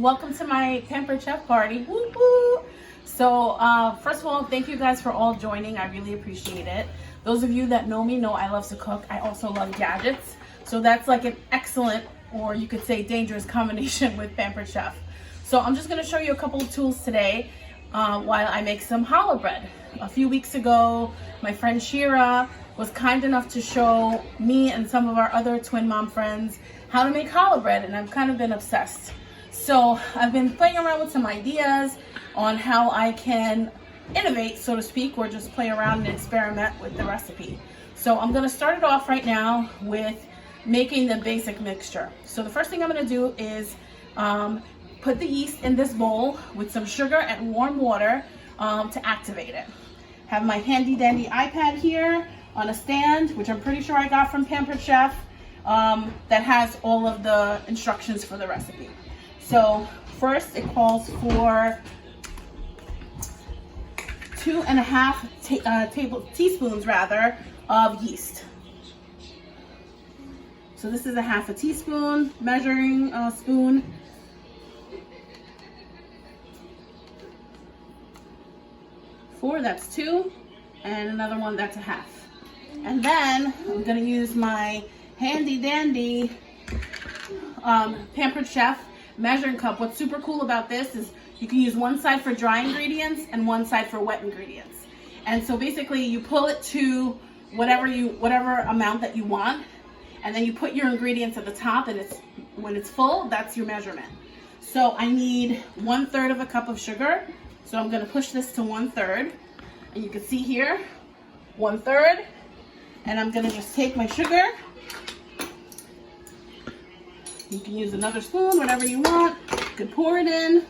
welcome to my Pampered Chef party. Woo woo. So first of all, thank you guys for all joining. I really appreciate it. Those of you that know me know I love to cook. I also love gadgets. So that's like an excellent, or you could say dangerous combination with Pampered Chef. So I'm just gonna show you a couple of tools today while I make some challah bread. A few weeks ago, my friend Shira was kind enough to show me and some of our other twin mom friends how to make challah bread, and I've kind of been obsessed. So I've been playing around with some ideas on how I can innovate, so to speak, or just play around and experiment with the recipe. So I'm gonna start it off right now with making the basic mixture. So the first thing I'm gonna do is put the yeast in this bowl with some sugar and warm water to activate it. Have my handy dandy iPad here on a stand, which I'm pretty sure I got from Pampered Chef, that has all of the instructions for the recipe. So first it calls for 2.5 teaspoons of yeast. So this is a 1/2 teaspoon measuring spoon. That's 2, and another one that's a 1/2. And then I'm gonna use my handy dandy Pampered Chef measuring cup. What's super cool about this is you can use one side for dry ingredients and one side for wet ingredients. And so basically you pull it to whatever amount that you want, and then you put your ingredients at the top, and when it's full, that's your measurement. So I need 1/3 of a cup of sugar. So I'm gonna push this to 1/3, and you can see here, 1/3, and I'm gonna just take my sugar. You can use another spoon, whatever you want. You can pour it in.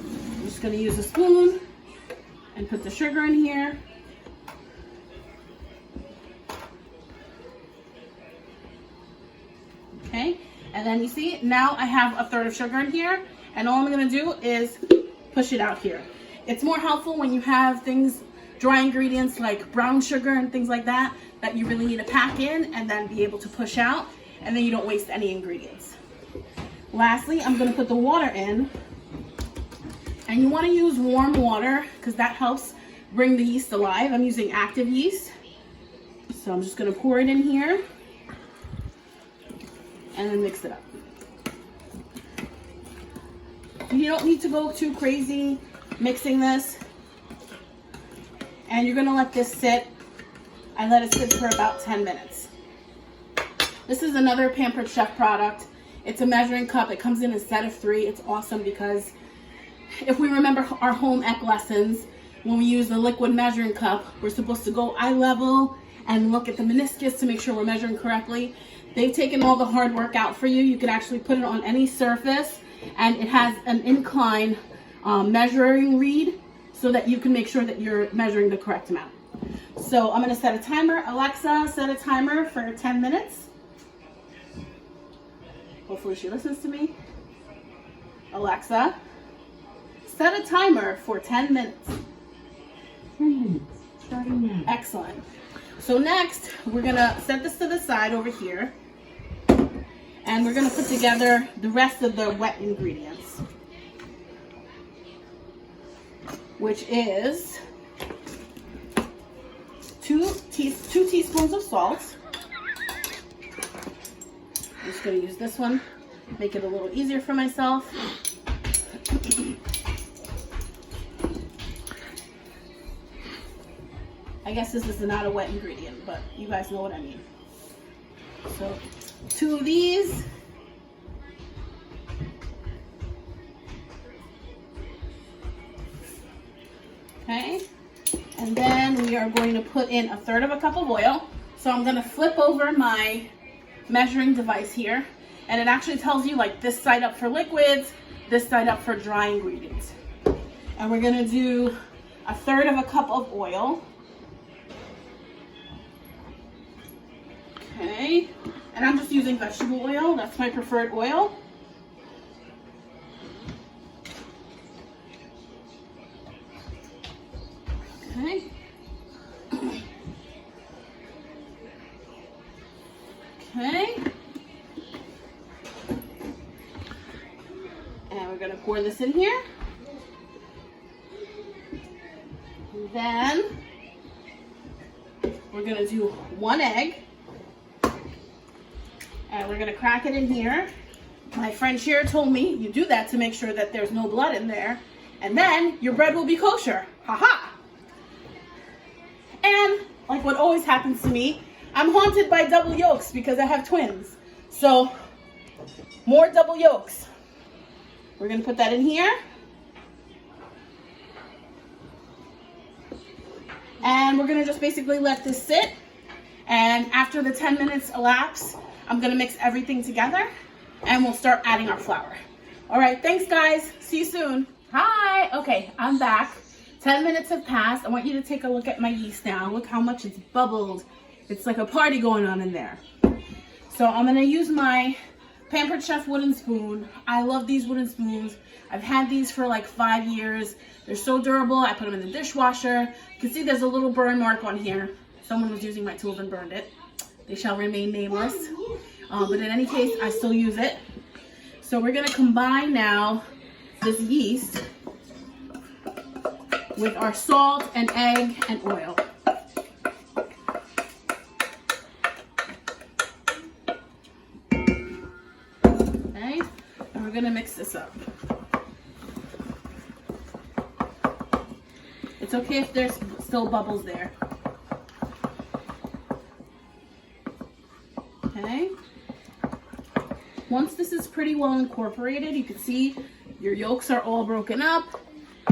I'm just gonna use a spoon and put the sugar in here. Okay, and then you see, now I have 1/3 of sugar in here, and all I'm gonna do is push it out here. It's more helpful when you have things, dry ingredients like brown sugar and things like that, that you really need to pack in and then be able to push out, and then you don't waste any ingredients. Lastly, I'm gonna put the water in, and you wanna use warm water because that helps bring the yeast alive. I'm using active yeast. So I'm just gonna pour it in here and then mix it up. You don't need to go too crazy mixing this. And you're gonna let this sit. I let it sit for about 10 minutes. This is another Pampered Chef product. It's a measuring cup. It comes in a set of 3. It's awesome because if we remember our home ec lessons, when we use the liquid measuring cup, we're supposed to go eye level and look at the meniscus to make sure we're measuring correctly. They've taken all the hard work out for you. You can actually put it on any surface, and it has an incline measuring read so that you can make sure that you're measuring the correct amount. So I'm gonna set a timer. Alexa, set a timer for 10 minutes. Hopefully she listens to me. Alexa, set a timer for 10 minutes. 10 minutes, starting now. Excellent. So next, we're gonna set this to the side over here, and we're gonna put together the rest of the wet ingredients, which is 2 teaspoons of salt. I'm just gonna use this one, make it a little easier for myself. I guess this is not a wet ingredient, but you guys know what I mean. So 2 of these. Okay, and then we are going to put in 1/3 of a cup of oil. So I'm gonna flip over my measuring device here, and it actually tells you like this side up for liquids, this side up for dry ingredients. And we're gonna do 1/3 of a cup of oil. Okay, and I'm just using vegetable oil. That's my preferred oil. Okay. Okay. pour this in here. And then we're gonna do 1 egg. And we're gonna crack it in here. My friend Shira told me you do that to make sure that there's no blood in there. And then your bread will be kosher. Haha. And like what always happens to me, I'm haunted by double yolks because I have twins. So more double yolks. We're gonna put that in here. And we're gonna just basically let this sit. And after the 10 minutes elapse, I'm gonna mix everything together and we'll start adding our flour. All right, thanks guys. See you soon. Hi, okay, I'm back. 10 minutes have passed. I want you to take a look at my yeast now. Look how much it's bubbled. It's like a party going on in there. So I'm gonna use my Pampered Chef wooden spoon. I love these wooden spoons. I've had these for like 5 years. They're so durable. I put them in the dishwasher. You can see there's a little burn mark on here. Someone was using my tools and burned it. They shall remain nameless. But in any case, I still use it. So we're gonna combine now this yeast with our salt and egg and oil. Okay, and we're gonna mix this up. It's okay if there's still bubbles there. Okay. Once this is pretty well incorporated, you can see your yolks are all broken up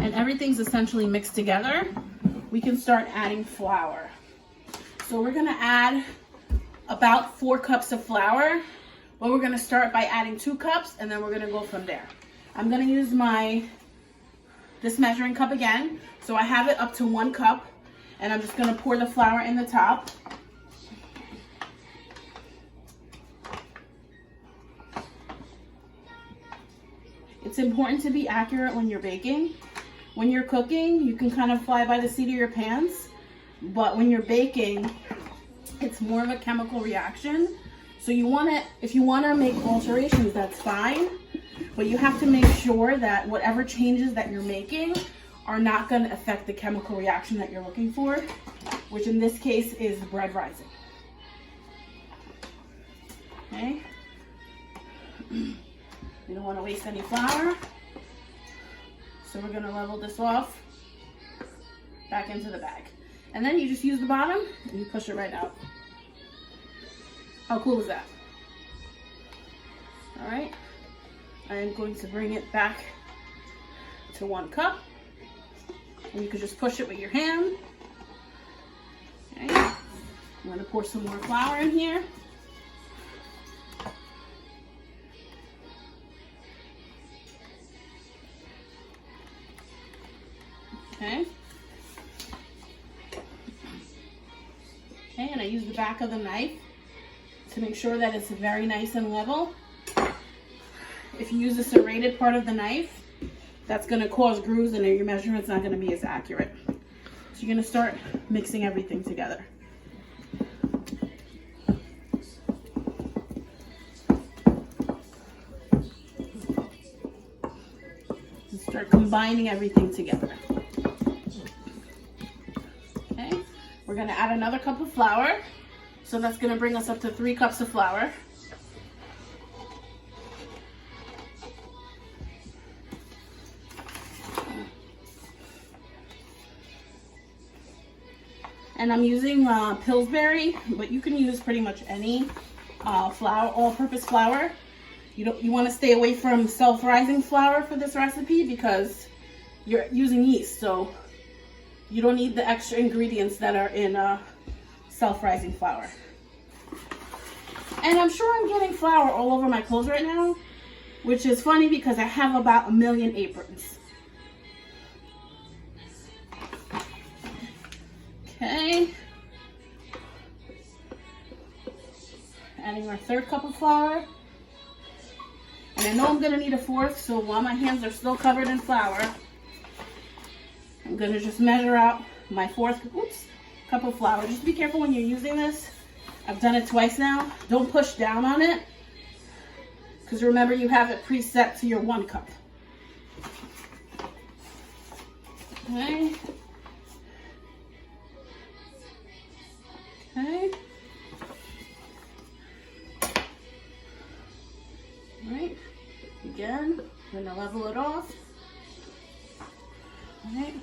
and everything's essentially mixed together. We can start adding flour. So we're gonna add about 4 cups of flour, but we're gonna start by adding 2 cups and then we're gonna go from there. I'm gonna use this measuring cup again. So I have it up to 1 cup and I'm just gonna pour the flour in the top. It's important to be accurate when you're baking. When you're cooking, you can kind of fly by the seat of your pants, but when you're baking, it's more of a chemical reaction. So if you wanna make alterations, that's fine, but you have to make sure that whatever changes that you're making are not gonna affect the chemical reaction that you're looking for, which in this case is bread rising. Okay? We don't want to waste any flour, so we're going to level this off back into the bag. And then you just use the bottom and you push it right out. How cool is that? All right, I am going to bring it back to 1 cup. And you can just push it with your hand. Okay, I'm going to pour some more flour in here. Okay. Okay, and I use the back of the knife to make sure that it's very nice and level. If you use the serrated part of the knife, that's going to cause grooves and your measurement's not going to be as accurate. So you're going to start mixing everything together. And start combining everything together. We're going to add another cup of flour. So that's going to bring us up to 3 cups of flour. And I'm using Pillsbury, but you can use pretty much any flour, all-purpose flour. You want to stay away from self-rising flour for this recipe because you're using yeast, so you don't need the extra ingredients that are in self-rising flour. And I'm sure I'm getting flour all over my clothes right now, which is funny because I have about 1 million aprons. Okay. Adding our 3rd cup of flour. And I know I'm gonna need a 4th, so while my hands are still covered in flour, I'm gonna just measure out my 4th cup of flour. Just be careful when you're using this. I've done it twice now. Don't push down on it, because remember you have it preset to your 1 cup. Okay. Okay. All right. Again, I'm gonna level it off. All right.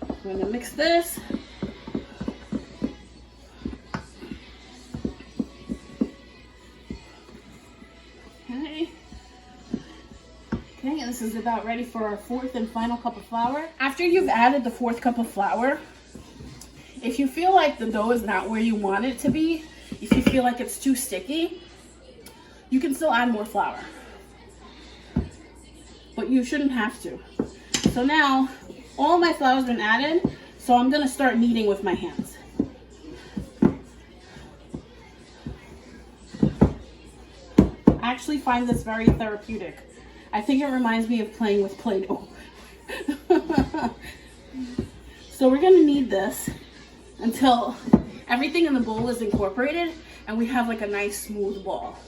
I'm gonna mix this. Okay. Okay, this is about ready for our fourth and final cup of flour. After you've added the fourth cup of flour, if you feel like the dough is not where you want it to be, if you feel like it's too sticky, you can still add more flour. But you shouldn't have to. So now, all my flour's been added, so I'm gonna start kneading with my hands. I actually find this very therapeutic. I think it reminds me of playing with Play-Doh. So we're gonna knead this until everything in the bowl is incorporated and we have like a nice smooth ball.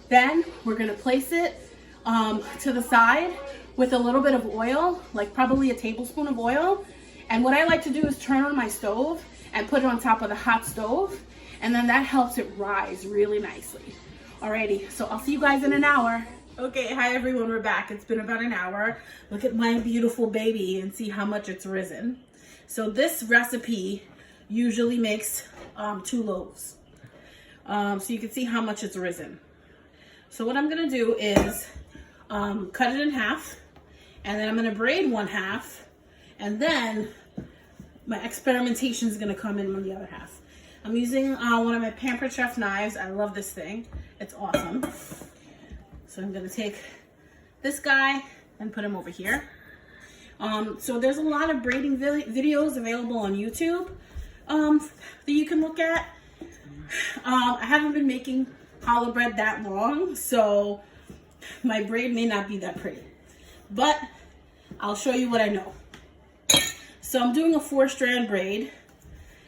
Then we're gonna place it to the side with a little bit of oil, like probably a tablespoon of oil. And what I like to do is turn on my stove and put it on top of the hot stove, and then that helps it rise really nicely. Alrighty, so I'll see you guys in an hour. Okay, hi everyone, we're back. It's been about an hour. Look at my beautiful baby and see how much it's risen. So this recipe usually makes 2 loaves. So you can see how much it's risen. So what I'm gonna do is cut it in half, and then I'm gonna braid 1/2, and then my experimentation is gonna come in on the other half. I'm using one of my Pampered Chef knives. I love this thing. It's awesome. So I'm gonna take this guy and put him over here. So there's a lot of braiding videos available on YouTube that you can look at. I haven't been making challah bread that long, so my braid may not be that pretty, but I'll show you what I know. So I'm doing a 4-strand braid.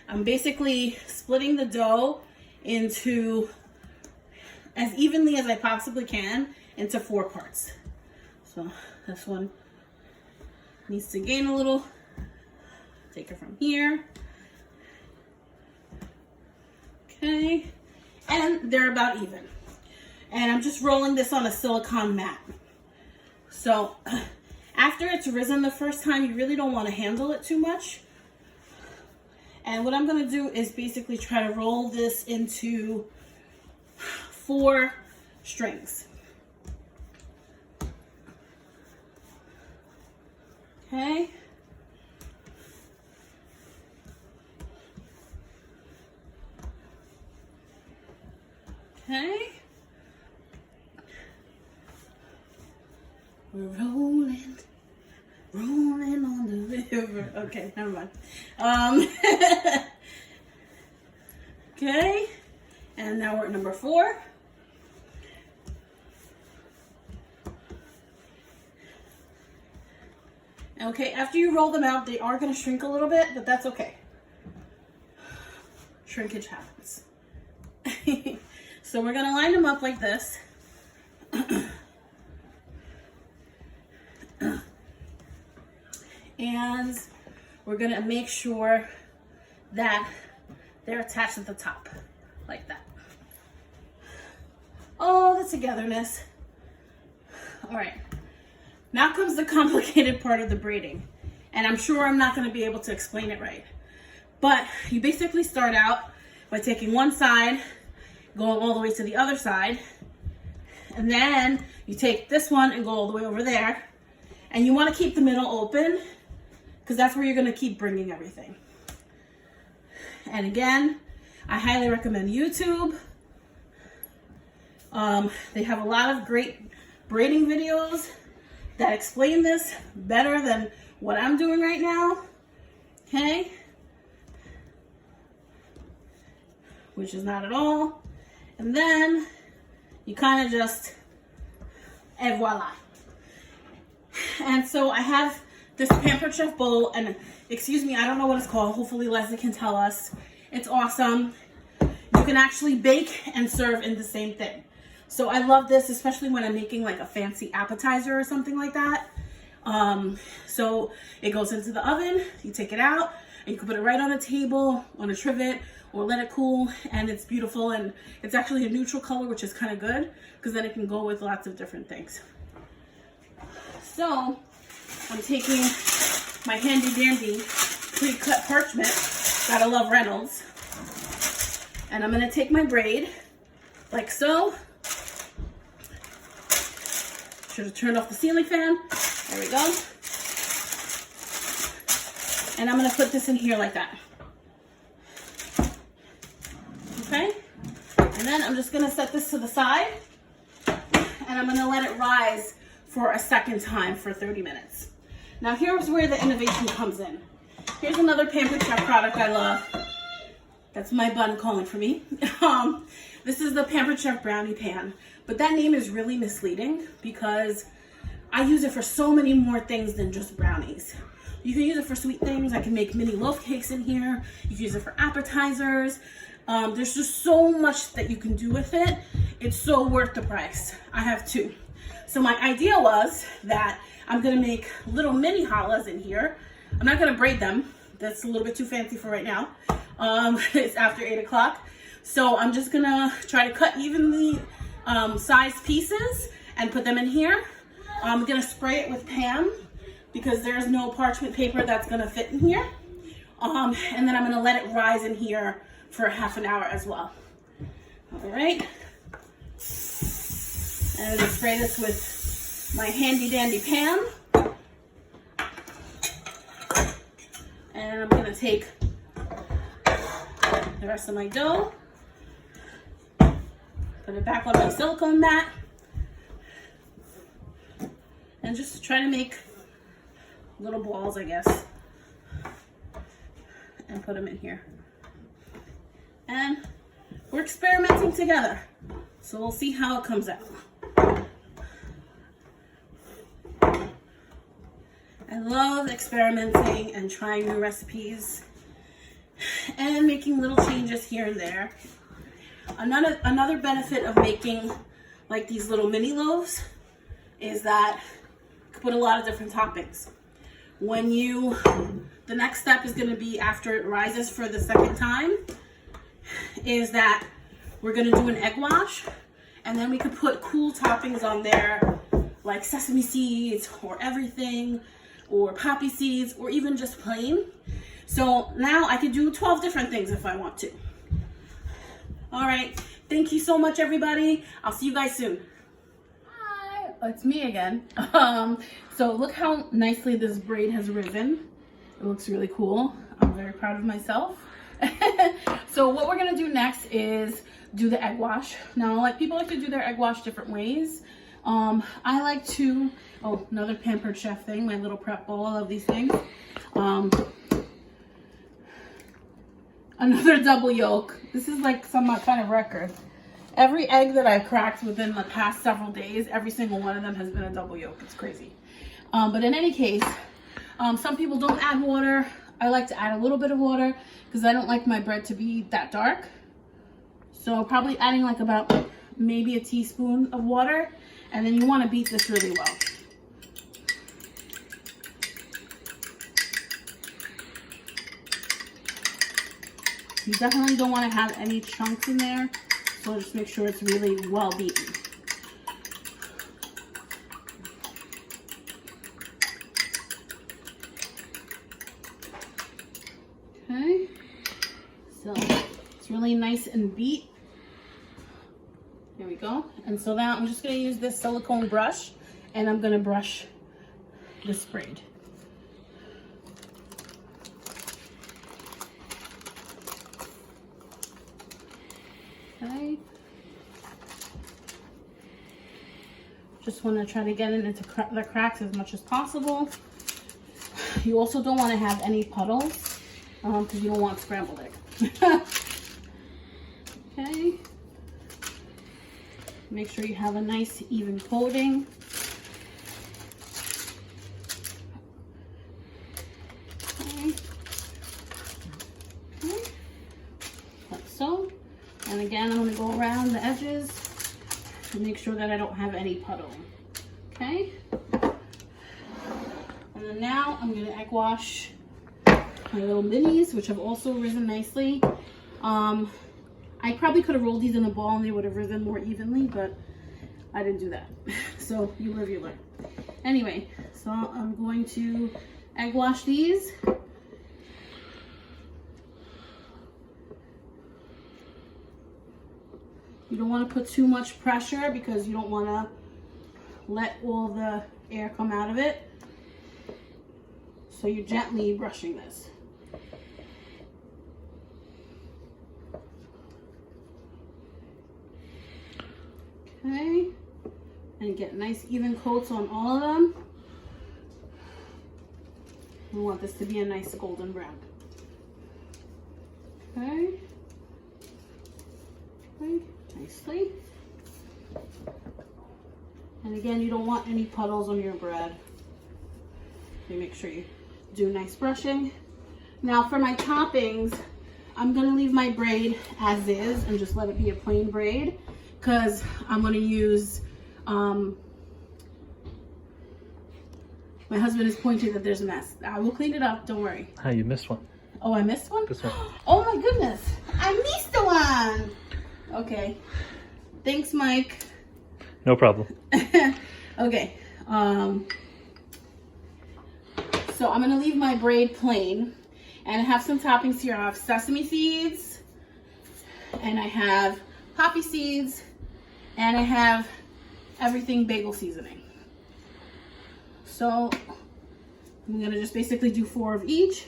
I'm basically splitting the dough into, as evenly as I possibly can, into 4 parts. So this one needs to gain a little. Take it from here. Okay, and they're about even. And I'm just rolling this on a silicone mat. So after it's risen the first time, you really don't want to handle it too much. And what I'm going to do is basically try to roll this into 4 strings. Okay. Okay. We're rolling on the river. Okay, never mind. Okay, and now we're at number 4. Okay, after you roll them out, they are going to shrink a little bit, but that's okay. Shrinkage happens. So we're going to line them up like this. And we're going to make sure that they're attached at the top, like that. Oh, the togetherness. All right. Now comes the complicated part of the braiding. And I'm sure I'm not going to be able to explain it right. But you basically start out by taking one side, going all the way to the other side. And then you take this one and go all the way over there. And you want to keep the middle open, because that's where you're going to keep bringing everything. And again, I highly recommend YouTube. They have a lot of great braiding videos that explain this better than what I'm doing right now. Okay? Which is not at all. And then you kind of just, et voila. And so I have this Pampered Chef bowl, and excuse me, I don't know what it's called. Hopefully Leslie can tell us. It's awesome. You can actually bake and serve in the same thing. So I love this, especially when I'm making like a fancy appetizer or something like that. So it goes into the oven, you take it out, and you can put it right on a table, on a trivet, or let it cool, and it's beautiful. And it's actually a neutral color, which is kind of good, because then it can go with lots of different things. So I'm taking my handy dandy pre-cut parchment, gotta love Reynolds, and I'm gonna take my braid, like so. Should have turned off the ceiling fan. There we go. And I'm gonna put this in here like that. Okay? And then I'm just gonna set this to the side, and I'm gonna let it rise for a second time for 30 minutes. Now here's where the innovation comes in. Here's another Pampered Chef product I love. That's my bun calling for me. This is the Pampered Chef Brownie Pan, but that name is really misleading because I use it for so many more things than just brownies. You can use it for sweet things. I can make mini loaf cakes in here. You can use it for appetizers. There's just so much that you can do with it. It's so worth the price. I have two. So my idea was that I'm gonna make little mini challahs in here. I'm not gonna braid them. That's a little bit too fancy for right now. It's after 8 o'clock. So I'm just gonna try to cut evenly sized pieces and put them in here. I'm gonna spray it with Pam because there's no parchment paper that's gonna fit in here. And then I'm gonna let it rise in here for half an hour as well. All right. And I'm gonna spray this with my handy dandy Pam. And I'm gonna take the rest of my dough, put it back on my silicone mat, and just try to make little balls, I guess, and put them in here. And we're experimenting together, so we'll see how it comes out. I love experimenting and trying new recipes and making little changes here and there. Another benefit of making like these little mini loaves is that you can put a lot of different toppings. The next step is going to be, after it rises for the second time, is that we're going to do an egg wash, and then we could put cool toppings on there like sesame seeds or everything, or poppy seeds, or even just plain. So now I could do 12 different things if I want to. All right, thank you so much, everybody. I'll see you guys soon. Hi, it's me again. So look how nicely this braid has risen. It looks really cool. I'm very proud of myself. So what we're gonna do next is do the egg wash. Now, people like to do their egg wash different ways. I like to, another Pampered Chef thing, my little prep bowl. I love these things. Another double yolk. This is like some kind of record. Every egg that I've cracked within the past several days, every single one of them has been a double yolk. It's crazy. But in any case, some people don't add water. I like to add a little bit of water because I don't like my bread to be that dark. So probably adding like about maybe a teaspoon of water. And then you want to beat this really well. You definitely don't want to have any chunks in there, so just make sure it's really well beaten. Okay, so it's really nice and beat. Here we go. And so now I'm just going to use this silicone brush, and I'm going to brush this braid. Okay. Just want to try to get it into the cracks as much as possible. You also don't want to have any puddles because you don't want scrambled egg. Okay. Make sure you have a nice even coating. Okay. Okay. Like so. And again, I'm going to go around the edges to make sure that I don't have any puddle. Okay. And then now I'm gonna egg wash my little minis, which have also risen nicely. I probably could have rolled these in a ball and they would have risen more evenly, but I didn't do that. So you live, you learn. Anyway, so I'm going to egg wash these. You don't want to put too much pressure because you don't want to let all the air come out of it. So you're gently brushing this. Okay, and get nice even coats on all of them. We want this to be a nice golden brown. Okay. Okay, nicely. And again, you don't want any puddles on your bread. So make sure you do nice brushing. Now for my toppings, I'm gonna leave my braid as is and just let it be a plain braid, because I'm gonna use, my husband is pointing that there's a mess. I will clean it up, don't worry. Ah, you missed one. Oh, I missed one? This one. Oh my goodness, I missed the one. Okay, thanks Mike. No problem. Okay, so I'm gonna leave my braid plain, and I have some toppings here. I have sesame seeds, and I have poppy seeds, and I have everything bagel seasoning. So I'm gonna just basically do 4 of each.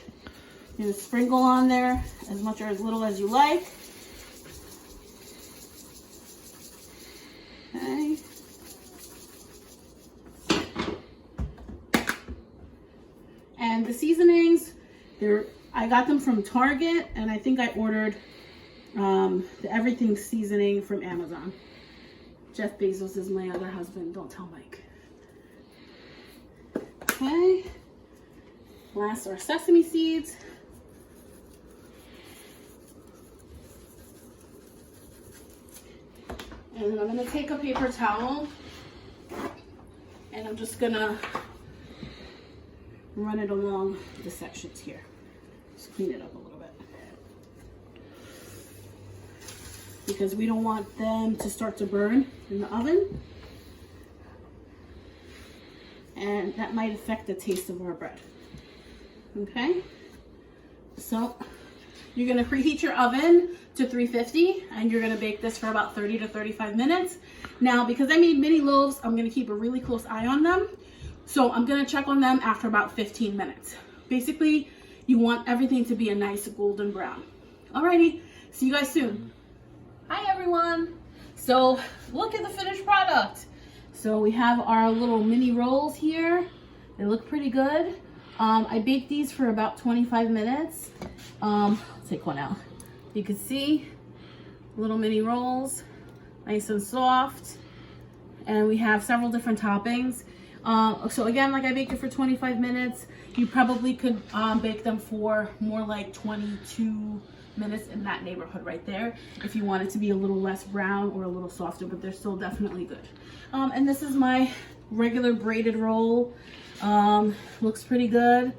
I'm gonna sprinkle on there as much or as little as you like. Okay. And the seasonings, I got them from Target, and I think I ordered the everything seasoning from Amazon. Jeff Bezos is my other husband. Don't tell Mike. Okay. Last are sesame seeds. And then I'm going to take a paper towel, and I'm just going to run it along the sections here. Just clean it up a little bit, because we don't want them to start to burn in the oven, and that might affect the taste of our bread. Okay, so you're going to preheat your oven to 350, and you're going to bake this for about 30 to 35 minutes. Now, because I made mini loaves, I'm going to keep a really close eye on them. So I'm going to check on them after about 15 minutes. Basically, you want everything to be a nice golden brown. Alrighty, see you guys soon. Hi everyone. So look at the finished product. So we have our little mini rolls here. They look pretty good. I baked these for about 25 minutes. I'll take one out. You can see little mini rolls, nice and soft. And we have several different toppings. So again, like I baked it for 25 minutes. You probably could bake them for more like 22 minutes, in that neighborhood right there, if you want it to be a little less brown or a little softer, but they're still definitely good. And this is my regular braided roll. Looks pretty good.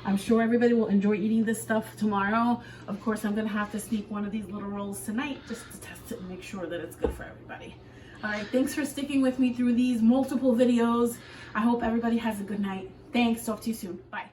I'm sure everybody will enjoy eating this stuff tomorrow. Of course, I'm gonna have to sneak one of these little rolls tonight just to test it and make sure that it's good for everybody. All right, thanks for sticking with me through these multiple videos. I hope everybody has a good night. Thanks, talk to you soon, bye.